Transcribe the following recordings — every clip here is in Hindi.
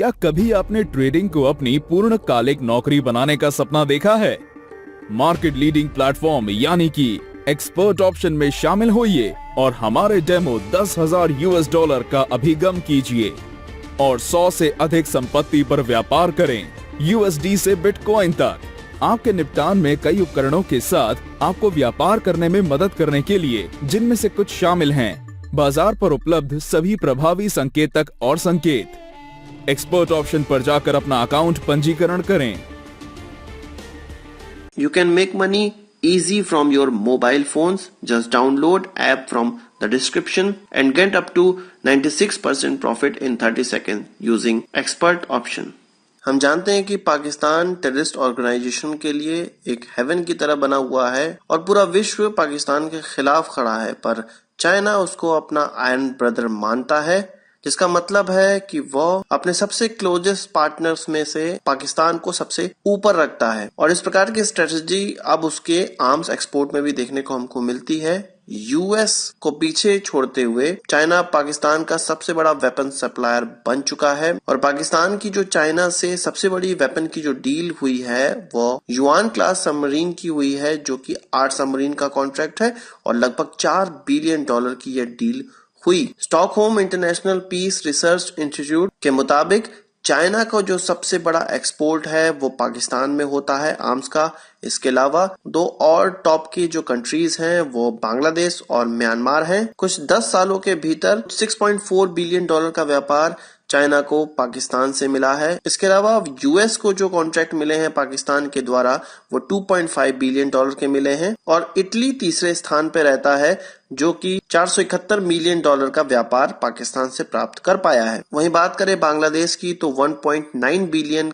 क्या कभी आपने ट्रेडिंग को अपनी पूर्णकालिक नौकरी बनाने का सपना देखा है? मार्केट लीडिंग प्लेटफॉर्म यानी कि एक्सपर्ट ऑप्शन में शामिल होइए और हमारे डेमो $10,000 का अभिगम कीजिए और 100 से अधिक संपत्ति पर व्यापार करें, USD से बिटकॉइन तक। आपके निपटान में कई उपकरणों के साथ आपको व्यापार करने में मदद करने के लिए, जिनमें से कुछ शामिल हैं बाजार पर उपलब्ध सभी प्रभावी संकेतक और संकेत। एक्सपर्ट ऑप्शन पर जाकर अपना अकाउंट पंजीकरण करें। You can make money easy from your mobile phones. Just download app from the description and get up to 96% profit in 30 seconds using expert option. हम जानते हैं कि पाकिस्तान टेररिस्ट ऑर्गेनाइजेशन के लिए एक हेवन की तरह बना हुआ है और पूरा विश्व पाकिस्तान के खिलाफ खड़ा है, पर चाइना उसको अपना आयरन ब्रदर मानता है, जिसका मतलब है कि वो अपने सबसे क्लोजेस्ट पार्टनर्स में से पाकिस्तान को सबसे ऊपर रखता है। और इस प्रकार की स्ट्रेटजी अब उसके आर्म्स एक्सपोर्ट में भी देखने को हमको मिलती है। यूएस को पीछे छोड़ते हुए चाइना पाकिस्तान का सबसे बड़ा वेपन सप्लायर बन चुका है और पाकिस्तान की जो चाइना से सबसे बड़ी वेपन की जो डील हुई है वो युआन क्लास सबमरीन की हुई है, जो कि 8 सबमरीन का कॉन्ट्रैक्ट है और लगभग $4 बिलियन की यह डील हुई। Stockholm International Peace Research Institute के मुताबिक चाइना का जो सबसे बड़ा एक्सपोर्ट है वो पाकिस्तान में होता है आर्म्स का। इसके अलावा 2 और टॉप की जो कंट्रीज हैं वो बांग्लादेश और म्यांमार हैं। कुछ 10 सालों के भीतर $6.4 बिलियन का व्यापार चाइना को पाकिस्तान से मिला है। इसके अलावा यूएस को जो कॉन्ट्रैक्ट मिले हैं पाकिस्तान के द्वारा वो $2.5 बिलियन के मिले हैं और इटली तीसरे स्थान पे रहता है, जो कि $471 मिलियन का व्यापार पाकिस्तान से प्राप्त कर पाया है। वहीं बात करें बांग्लादेश की तो $1.9 बिलियन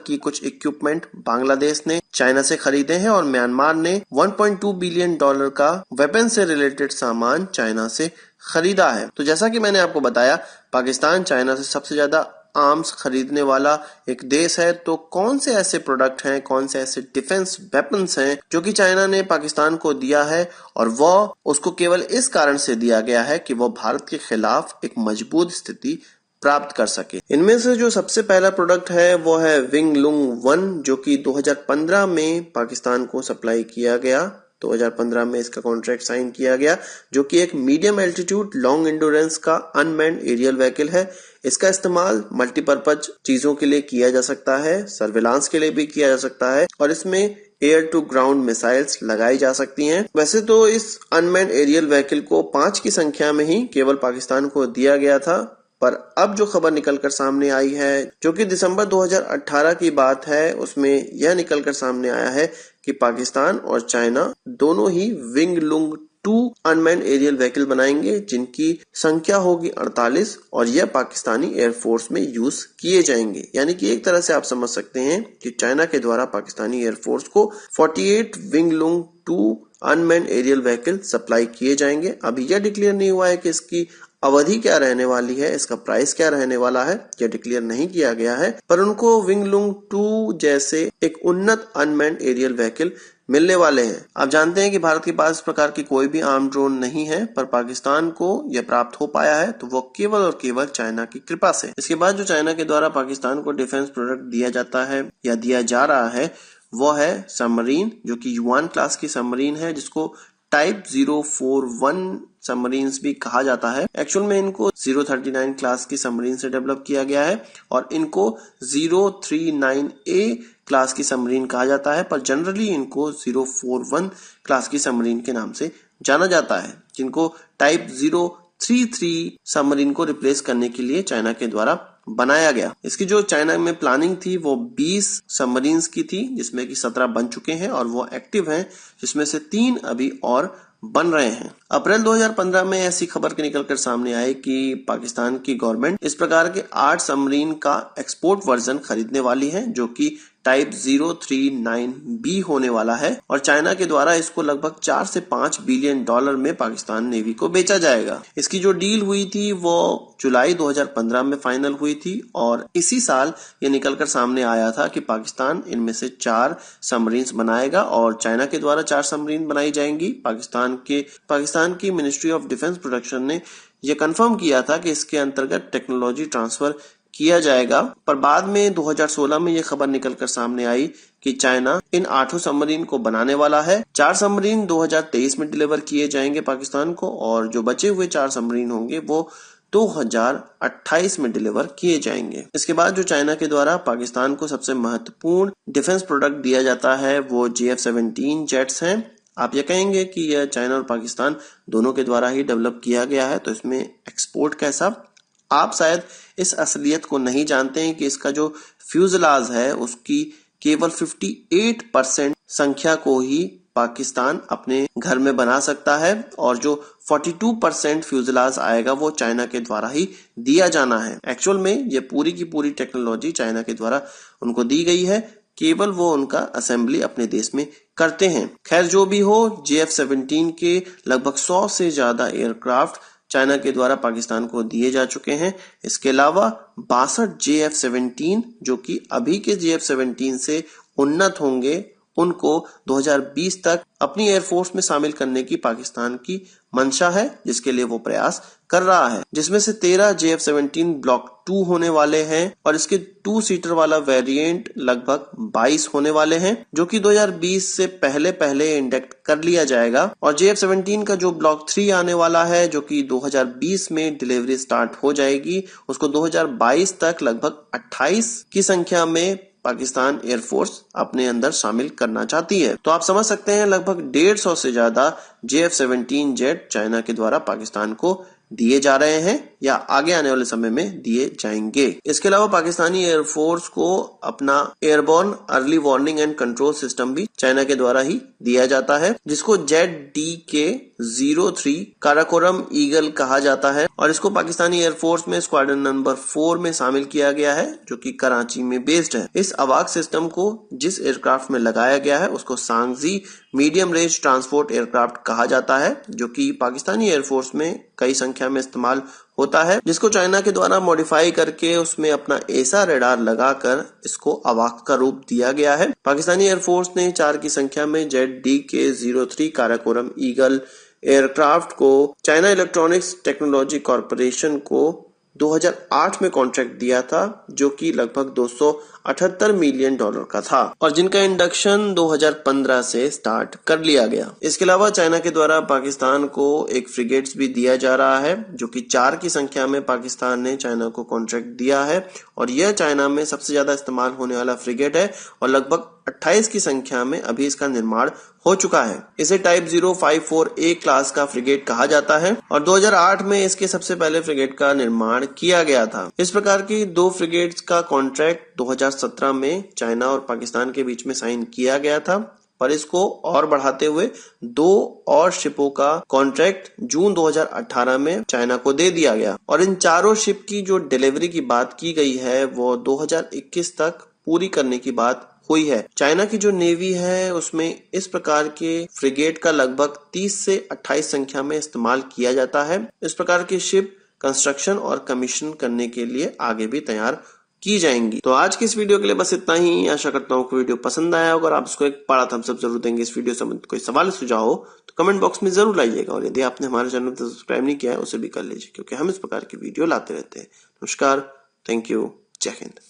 की कुछ इक्विपमेंट बांग्लादेश ने चाइना से खरीदे हैं और म्यांमार ने $1.2 बिलियन का वेपन से रिलेटेड सामान चाइना से खरीदा है। तो जैसा कि मैंने आपको बताया, पाकिस्तान चाइना से सबसे ज्यादा आर्म्स खरीदने वाला एक देश है। तो कौन से ऐसे प्रोडक्ट हैं, कौन से ऐसे डिफेंस वेपन्स हैं जो कि चाइना ने पाकिस्तान को दिया है और वो उसको केवल इस कारण से दिया गया है कि वो भारत के खिलाफ एक मजबूत स्थिति प्राप्त कर सके। इनमें से जो सबसे पहला प्रोडक्ट है वो है विंग लुंग 1, जो कि 2015 में पाकिस्तान को सप्लाई किया गया। 2015 में इसका कॉन्ट्रैक्ट साइन किया गया, जो कि एक मीडियम एल्टीट्यूड लॉन्ग एंडोरेंस का अनमैन्ड एरियल व्हीकल है। इसका इस्तेमाल मल्टीपर्पज चीजों के लिए किया जा सकता है, सर्विलांस के लिए भी किया जा सकता है और इसमें एयर टू ग्राउंड मिसाइल्स लगाई जा सकती हैं। वैसे तो इस अनमैन्ड एरियल व्हीकल को 5 की संख्या में ही केवल पाकिस्तान को दिया गया था, पर अब जो खबर निकलकर सामने आई है, जो कि दिसंबर 2018 की बात है, उसमें यह निकलकर सामने आया है कि पाकिस्तान और चाइना दोनों ही विंग लुंग 2 अनमैन्ड एरियल व्हीकल बनाएंगे, जिनकी संख्या होगी 48 और यह पाकिस्तानी एयरफोर्स में यूज किए जाएंगे। यानी कि एक तरह से आप समझ सकते हैं कि चाइना के द्वारा पाकिस्तानी एयरफोर्स को 48 विंग लुंग 2 अनमैन्ड एरियल व्हीकल सप्लाई किए जाएंगे। अभी यह डिक्लेयर नहीं हुआ है कि इसकी अवधि क्या रहने वाली है, इसका प्राइस क्या रहने वाला है, यह डिक्लेयर नहीं किया गया है, पर उनको विंग लुंग 2 जैसे एक उन्नत अनमैन्ड एरियल व्हीकल मिलने वाले हैं। आप जानते हैं कि भारत के पास इस प्रकार की कोई भी आर्म ड्रोन नहीं है, पर पाकिस्तान को यह प्राप्त हो पाया है तो वो केवल और केवल चाइना की कृपा से। इसके बाद जो चाइना के द्वारा पाकिस्तान को डिफेंस प्रोडक्ट दिया जाता है या दिया जा रहा है वो है सबमरीन, जो कि युआन क्लास की सबमरीन है, जिसको टाइप 041 सबमरीन्स भी कहा जाता है। एक्चुअल में इनको 039 क्लास की सबमरीन से डेवलप किया गया है और इनको 039A क्लास की सबमरीन कहा जाता है, पर जनरली इनको 041 क्लास की सबमरीन के नाम से जाना जाता है, जिनको टाइप 033 सबमरीन को रिप्लेस करने के लिए चाइना के द्वारा बनाया गया। इसकी जो चाइना में प्लानिंग थी वो 20 सबमरीन्स की थी, जिसमें कि 17 बन चुके हैं और वो एक्टिव हैं, जिसमें से 3 अभी और बन रहे हैं। अप्रैल 2015 में ऐसी खबर के निकलकर सामने आई कि पाकिस्तान की गवर्नमेंट इस प्रकार के 8 सबमरीन का एक्सपोर्ट वर्जन खरीदने वाली है, जो कि टाइप 039B होने वाला है और चाइना के द्वारा इसको लगभग 4 से 5 बिलियन डॉलर में पाकिस्तान नेवी को बेचा जाएगा। इसकी जो डील हुई थी वो जुलाई 2015 में फाइनल हुई थी और इसी साल ये निकलकर सामने आया था कि पाकिस्तान इनमें से 4 सबमरीन्स बनाएगा और चाइना के द्वारा 4 सबमरीन बनाई जाएंगी। पाकिस्तान की मिनिस्ट्री ऑफ डिफेंस प्रोडक्शन ने यह कंफर्म किया था कि इसके अंतर्गत टेक्नोलॉजी ट्रांसफर किया जाएगा। पर बाद में 2016 में ये खबर निकलकर सामने आई कि चाइना इन 8 सबमरीन को बनाने वाला है। 4 सबमरीन 2023 में डिलीवर किए जाएंगे पाकिस्तान को और जो बचे हुए 4 सबमरीन होंगे वो 2028 में डिलीवर किए जाएंगे। इसके बाद जो चाइना के द्वारा पाकिस्तान को सबसे महत्वपूर्ण डिफेंस प्रोडक्ट दिया जाता है वो JF-17 जेट्स हैं। आप ये कहेंगे कि यह चाइना और पाकिस्तान दोनों के द्वारा ही डेवलप किया गया है, तो इसमें एक्सपोर्ट कैसा? आप शायद इस असलियत को नहीं जानते हैं कि इसका जो फ्यूजलाज है उसकी केवल 58% संख्या को ही पाकिस्तान अपने घर में बना सकता है और जो 42% फ्यूजलाज आएगा वो चाइना के द्वारा ही दिया जाना है। एक्चुअल में ये पूरी की पूरी टेक्नोलॉजी चाइना के द्वारा उनको दी गई है, केवल वो उनका असेंबली अपने देश में करते हैं। खैर जो भी हो, JF-17 के लगभग 100 से ज्यादा एयरक्राफ्ट चाइना के द्वारा पाकिस्तान को दिए जा चुके हैं। इसके अलावा 62 JF-17 जो कि अभी के JF-17 से उन्नत होंगे, उनको 2020 तक अपनी एयरफोर्स में शामिल करने की पाकिस्तान की मंशा है, जिसके लिए वो प्रयास कर रहा है। जिसमें से 13 JF-17 ब्लॉक 2 होने वाले हैं और इसके 2 सीटर वाला वेरिएंट लगभग 22 होने वाले हैं, जो कि 2020 से पहले इंडक्ट कर लिया जाएगा। और JF-17 का जो ब्लॉक 3 आने वाला है, जो कि 2020 में डिलीवरी स्टार्ट हो जाएगी, उसको 2022 तक लगभग 28 की संख्या में पाकिस्तान एयरफोर्स अपने अंदर शामिल करना चाहती है। तो आप समझ सकते हैं लगभग 150 से ज्यादा JF-17 जेट चाइना के द्वारा पाकिस्तान को दिए जा रहे हैं या आगे आने वाले समय में दिए जाएंगे। इसके अलावा पाकिस्तानी एयरफोर्स को अपना airborne early warning and control system भी चाइना के द्वारा ही दिया जाता है, जिसको ZDK-03 काराकोरम ईगल कहा जाता है और इसको पाकिस्तानी एयरफोर्स में स्क्वाड्रन नंबर 4 में शामिल किया गया है, जो कि कराची में बेस्ड है। इस अवाक सिस्टम को जिस एयरक्राफ्ट में लगाया गया है उसको सांगजी मीडियम रेंज ट्रांसपोर्ट एयरक्राफ्ट कहा जाता है, जो कि पाकिस्तानी एयरफोर्स में कई संख्या में इस्तेमाल होता है, जिसको चाइना के द्वारा मॉडिफाई करके उसमें अपना ऐसा रेडार लगाकर इसको अवाक का रूप दिया गया है। पाकिस्तानी एयरफोर्स ने 4 की संख्या में ZDK-03 काराकोरम ईगल एयरक्राफ्ट को चाइना इलेक्ट्रॉनिक्स टेक्नोलॉजी कॉरपोरेशन को 2008 में कॉन्ट्रैक्ट दिया था, जो कि लगभग $278 मिलियन का था और जिनका इंडक्शन 2015 से स्टार्ट कर लिया गया। इसके अलावा चाइना के द्वारा पाकिस्तान को एक फ्रिगेट्स भी दिया जा रहा है, जो कि 4 की संख्या में पाकिस्तान ने चाइना को कॉन्ट्रैक्ट दिया है और यह चाइना में सबसे ज्यादा इस्तेमाल होने वाला फ्रिगेट है और लगभग 28 की संख्या में अभी इसका निर्माण हो चुका है। इसे टाइप 054A क्लास का फ्रिगेट कहा जाता है और 2008 में इसके सबसे पहले फ्रिगेट का निर्माण किया गया था। इस प्रकार की 2 फ्रिगेट्स का कॉन्ट्रैक्ट 2017 में चाइना और पाकिस्तान के बीच में साइन किया गया था, पर इसको और बढ़ाते हुए 2 और शिपों का कॉन्ट्रैक्ट जून 2018 में चाइना को दे दिया गया और इन चारों शिप की जो डिलीवरी की बात की गई है वो 2021 तक पूरी करने की बात हुई है। चाइना की जो नेवी है उसमें इस प्रकार के फ्रिगेट का लगभग 30 से 28 संख्या में इस्तेमाल किया जाता है। इस प्रकार की शिप कंस्ट्रक्शन और कमीशन करने के लिए आगे भी तैयार की जाएंगी। तो आज की इस वीडियो के लिए बस इतना ही। आशा करता हूँ कि वीडियो पसंद आया होगा और आप इसको एक बड़ा थम्स अप जरूर देंगे। इस वीडियो संबंधित कोई सवाल सुझाव हो तो कमेंट बॉक्स में जरूर लाइएगा और यदि आपने हमारे चैनल को सब्सक्राइब नहीं किया है उसे भी कर लीजिए, क्योंकि हम इस प्रकार की वीडियो लाते रहते हैं। नमस्कार, थैंक यू, जय हिंद।